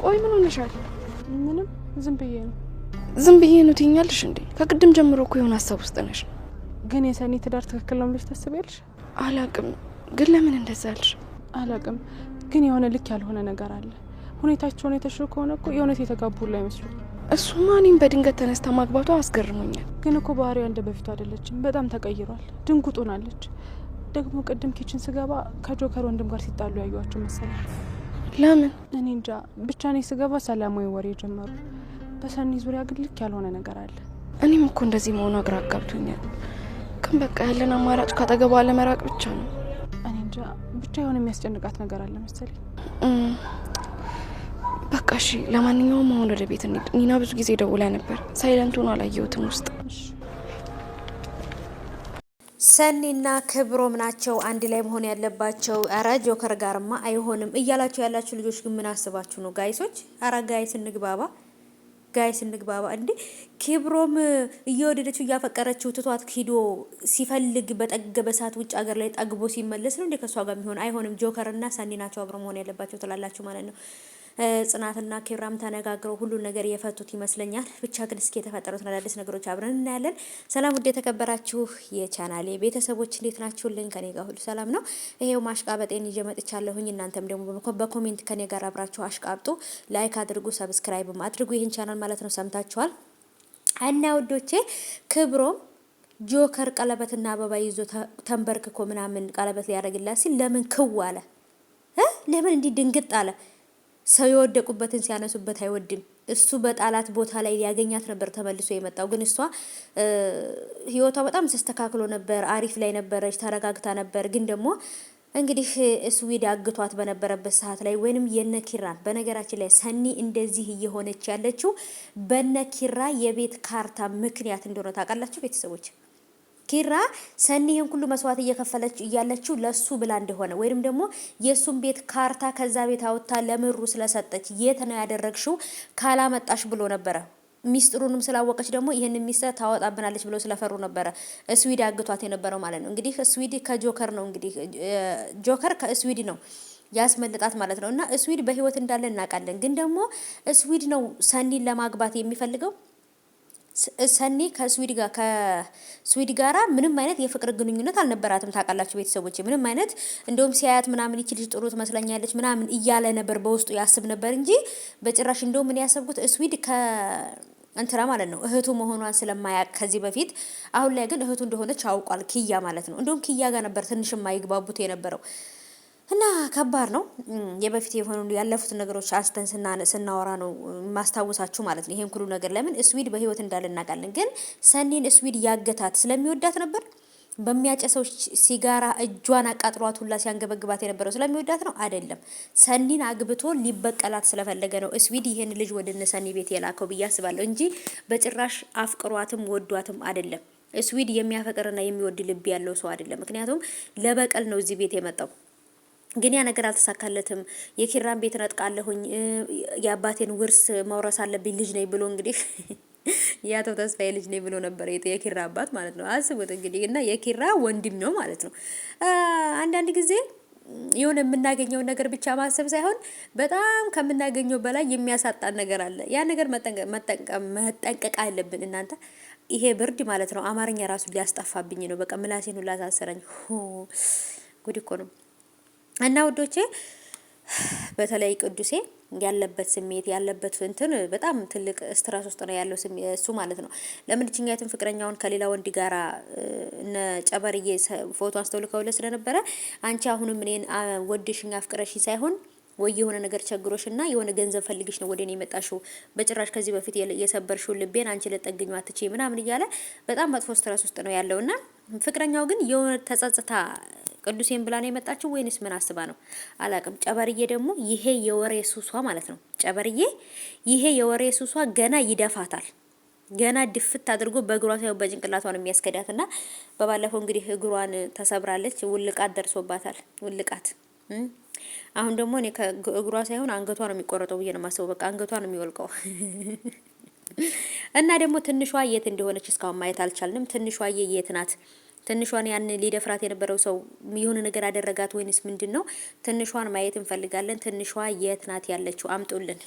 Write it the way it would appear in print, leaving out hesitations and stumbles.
ቆይ ምን ሆነሻል? ምንም ዝም ብዬ ነው ትይኛለሽ እንዴ? ከቅድም ጀምሮ እኮ የሆነ ሀሳብ ውስጥ ነሽ። ግን የሰኒ ትዳር ትክክል ነው ብለሽ ታስቢያለሽ? አላቅም፣ ግን ለምን እንደዛ አልሽ? አላቅም፣ ግን የሆነ ልክ ያልሆነ ነገር አለ። ሁኔታቸውን የተሽሎ ከሆነ እኮ የእውነት የተጋቡ ላይ መስሉ። እሱማ እኔም በድንገት ተነስታ ማግባቷ አስገርሞኛል። ግን እኮ ባህሪዋ እንደ በፊቱ አይደለችም። በጣም ተቀይሯል። ድንጉጥ ሆናለች። ደግሞ ቅድም ኪችን ስገባ ከጆከር ወንድም ጋር ሲጣሉ ያዩዋቸው መሰለኝ። ለምን? እኔ እንጃ። ብቻ እኔ ስገባ ሰላማዊ ወሬ ጀመሩ። በሰኒ ዙሪያ ግን ልክ ያልሆነ ነገር አለ። እኔም እኮ እንደዚህ መሆኑ ግራ አጋብቶኛል። ግን በቃ ያለን አማራጭ ካጠገቧ ለመራቅ ብቻ ነው። እኔ እንጃ። ብቻ የሆነ የሚያስጨንቃት ነገር አለ መሰለኝ። በቃ እሺ፣ ለማንኛውም አሁን ወደ ቤት እንሂድ። ኒና ብዙ ጊዜ ደውላ ነበር። ሳይለንት ሆኖ አላየሁትም ውስጥ። ሰኒና ክብሮም ናቸው አንድ ላይ መሆን ያለባቸው። አረ ጆከር ጋርማ አይሆንም እያላችሁ ያላችሁ ልጆች ግን ምን አስባችሁ ነው ጋይሶች? አረ ጋይስ እንግባባ እንዴ! ክብሮም እየወደደችው እያፈቀረችው ትቷት ሂዶ ሲፈልግ በጠገበ ሰዓት ውጭ ሀገር ላይ ጠግቦ ሲመለስ ነው እንዴ ከሷ ጋር የሚሆን? አይሆንም። ጆከርና ሰኒ ናቸው አብረው መሆን ያለባቸው ትላላችሁ ማለት ነው። ጽናትና ኪራም ተነጋግረው ሁሉን ነገር የፈቱት ይመስለኛል። ብቻ ግን እስኪ የተፈጠሩት አዳዲስ ነገሮች አብረን እናያለን። ሰላም ውድ የተከበራችሁ የቻናሌ ቤተሰቦች እንዴት ናችሁልኝ? ከኔ ጋር ሁሉ ሰላም ነው። ይሄው ማሽቃበጤን ይዤ መጥቻለሁኝ። እናንተም ደግሞ በኮሜንት ከኔ ጋር አብራችሁ አሽቃብጡ፣ ላይክ አድርጉ፣ ሰብስክራይብ አድርጉ ይህን ቻናል ማለት ነው። ሰምታችኋል እና ውዶቼ ክብሮም ጆከር ቀለበትና አበባ ይዞ ተንበርክኮ ምናምን ቀለበት ሊያደርግላት ሲል ለምን ክው አለ? ለምን እንዲህ ድንግጥ አለ? ሰው የወደቁበትን ሲያነሱበት አይወድም። እሱ በጣላት ቦታ ላይ ሊያገኛት ነበር ተመልሶ የመጣው። ግን እሷ ህይወቷ በጣም ተስተካክሎ ነበር፣ አሪፍ ላይ ነበረች፣ ተረጋግታ ነበር። ግን ደግሞ እንግዲህ ስዊድ አግቷት በነበረበት ሰዓት ላይ ወይንም የነኪራን በነገራችን ላይ ሰኒ እንደዚህ እየሆነች ያለችው በነኪራ የቤት ካርታ ምክንያት እንደሆነ ታውቃላችሁ ቤተሰቦች። ኪራ ሰኒ ይሄን ሁሉ መስዋዕት እየከፈለች እያለችው ለሱ ብላ እንደሆነ ወይንም ደግሞ የሱን ቤት ካርታ ከዛ ቤት አውጥታ ለምሩ ስለሰጠች የት ነው ያደረግሽው ካላመጣሽ ብሎ ነበረ። ሚስጥሩንም ስላወቀች ደግሞ ይሄን ሚስጥር ታወጣብናለች ብሎ ስለፈሩ ነበረ ስዊድ አግቷት የነበረው ማለት ነው። እንግዲህ ስዊድ ከጆከር ነው እንግዲህ ጆከር ከስዊድ ነው ያስመልጣት ማለት ነው። እና ስዊድ በህይወት እንዳለ እናውቃለን። ግን ደግሞ ስዊድ ነው ሰኒን ለማግባት የሚፈልገው። ሰኒ ከስዊድ ጋራ ምንም አይነት የፍቅር ግንኙነት አልነበራትም ታውቃላችሁ ቤተሰቦች። ምንም አይነት እንደውም ሲያያት ምናምን ይቺ ልጅ ጥሩ ትመስለኛለች ምናምን እያለ ነበር በውስጡ ያስብ ነበር እንጂ በጭራሽ እንደውም ምን ያሰብኩት ስዊድ እንትና ማለት ነው እህቱ መሆኗን ስለማያውቅ ከዚህ በፊት። አሁን ላይ ግን እህቱ እንደሆነች አውቋል ኪያ ማለት ነው። እንደውም ኪያ ጋር ነበር ትንሽ የማይግባቡት የነበረው እና ከባድ ነው። የበፊት የሆኑ ያለፉት ነገሮች አስተን ስናወራ ነው ማስታወሳችሁ ማለት ነው። ይሄን ሁሉ ነገር ለምን ስዊድ በህይወት እንዳለ እናውቃለን። ግን ሰኒን ስዊድ ያገታት ስለሚወዳት ነበር። በሚያጨሰው ሲጋራ እጇን አቃጥሏት ሁላ ሲያንገበግባት የነበረው ስለሚወዳት ነው አይደለም። ሰኒን አግብቶ ሊበቀላት ስለፈለገ ነው ስዊድ ይሄን ልጅ ወደ ሰኒ ቤት የላከው ብዬ አስባለሁ እንጂ በጭራሽ አፍቅሯትም ወዷትም አይደለም። ስዊድ የሚያፈቅርና የሚወድ ልብ ያለው ሰው አይደለም። ምክንያቱም ለበቀል ነው እዚህ ቤት የመጣው። ግን ያ ነገር አልተሳካለትም። የኪራን ቤት ነጥቃለሁኝ የአባቴን ውርስ መውረስ አለብኝ ልጅ ነኝ ብሎ እንግዲህ ያቶ ተስፋዬ ልጅ ነኝ ብሎ ነበር የኪራ አባት ማለት ነው። አስቡት እንግዲህ እና የኪራ ወንድም ነው ማለት ነው። አንዳንድ ጊዜ የሆነ የምናገኘው ነገር ብቻ ማሰብ ሳይሆን በጣም ከምናገኘው በላይ የሚያሳጣን ነገር አለ። ያ ነገር መጠንቀቅ አለብን እናንተ። ይሄ ብርድ ማለት ነው አማርኛ ራሱ ሊያስጠፋብኝ ነው። በቃ ምላሴን ሁላ ታሰረኝ። ጉድ እኮ ነው። እና ውዶቼ በተለይ ቅዱሴ ያለበት ስሜት ያለበት እንትን በጣም ትልቅ ስትረስ ውስጥ ነው ያለው እሱ ማለት ነው። ለምን እችኛቱን ፍቅረኛውን ከሌላ ወንድ ጋራ እነ ጨበርዬ ፎቶ አስተውልከውለ ስለነበረ አንቺ አሁንም እኔን ወድሽኝ አፍቅረሽኝ ሳይሆን ወይ የሆነ ነገር ቸግሮሽና የሆነ ገንዘብ ፈልግሽ ነው ወደኔ የመጣሽው። በጭራሽ ከዚህ በፊት የሰበርሽው ልቤን አንቺ ለጠግኙ አትቼ ምናምን እያለ በጣም መጥፎ ስትረስ ውስጥ ነው ያለውና ፍቅረኛው ግን የሆነ ተጸጽታ ቅዱሴን ብላ ነው የመጣችው ወይንስ ምን አስባ ነው አላቅም። ጨበርዬ ደግሞ ይሄ የወሬ ሱሷ ማለት ነው። ጨበርዬ ይሄ የወሬ ሱሷ ገና ይደፋታል። ገና ድፍት አድርጎ በእግሯ ሳይሆን በጭንቅላቷ ነው የሚያስከዳትና በባለፈው እንግዲህ እግሯን ተሰብራለች። ውልቃት ደርሶባታል። ውልቃት አሁን ደግሞ እኔ ከእግሯ ሳይሆን አንገቷ ነው የሚቆረጠው ብዬ ነው የማስበው። በቃ አንገቷ ነው የሚወልቀው። እና ደግሞ ትንሿ የት እንደሆነች እስካሁን ማየት አልቻልንም። ትንሿ የት ናት? ትንሿን ያን ሊደፍራት የነበረው ሰው የሆነ ነገር አደረጋት ወይንስ ምንድነው? ትንሿን ማየት እንፈልጋለን። ትንሿ የት ናት ያለችው? አምጡልን።